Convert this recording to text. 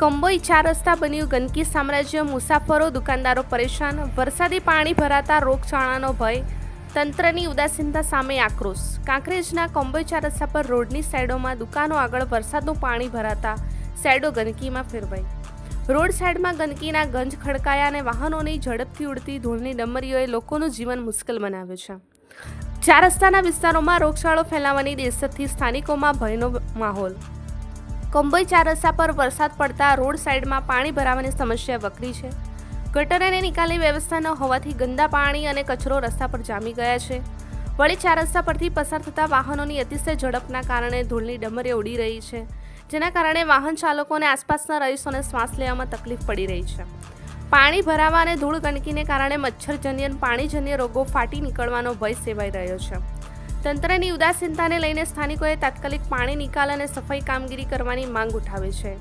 કંબોઈ 4 રસ્તા બન્યું ગંદકી સામ્રાજ્ય, મુસાફરો દુકાનદારો પરેશાન, વરસાદી પાણી ભરાતા રોગચાળાનો ભય, તંત્રની ઉદાસીનતા સામે આક્રોશ. કાંકરેજના કંબોઈ 4 રસ્તા પર રોડની સાઈડોમાં દુકાનો આગળ વરસાદનું પાણી ભરાતા સાઈડો ગંદકીમાં ફેરવાઈ. રોડ સાઈડમાં ગંદકીના ગંજ ખડકાયા અને વાહનોની ઝડપથી ઉડતી ધૂળની ડમરીઓએ લોકોનું જીવન મુશ્કેલ બનાવ્યું છે. 4 રસ્તાના વિસ્તારોમાં રોગચાળો ફેલાવાની દહેશતથી સ્થાનિકોમાં ભયનો માહોલ. કંબોઈ 4 રસ્તા પર વરસાદ પડતા રોડ સાઈડમાં પાણી ભરાવાની સમસ્યા વકરી છે. ગટર અને નિકાલની વ્યવસ્થા ન હોવાથી ગંદા પાણી અને કચરો રસ્તા પર જામી ગયા છે. વળી 4 રસ્તા પરથી પસાર થતા વાહનોની અતિશય ઝડપના કારણે ધૂળની ડમરીઓ ઉડી રહી છે, જેના કારણે વાહન ચાલકો અને આસપાસના રહીશોને શ્વાસ લેવામાં તકલીફ પડી રહી છે. પાણી ભરાવા અને ધૂળ ગંદકીને કારણે મચ્છરજન્ય પાણીજન્ય રોગો ફાટી નીકળવાનો ભય સેવાઈ રહ્યો છે. તંત્રની ઉદાસીનતાને લઈને સ્થાનિકોએ તાત્કાલિક પાણી નિકાલ અને સફાઈ કામગીરી કરવાની માંગ ઉઠાવી છે.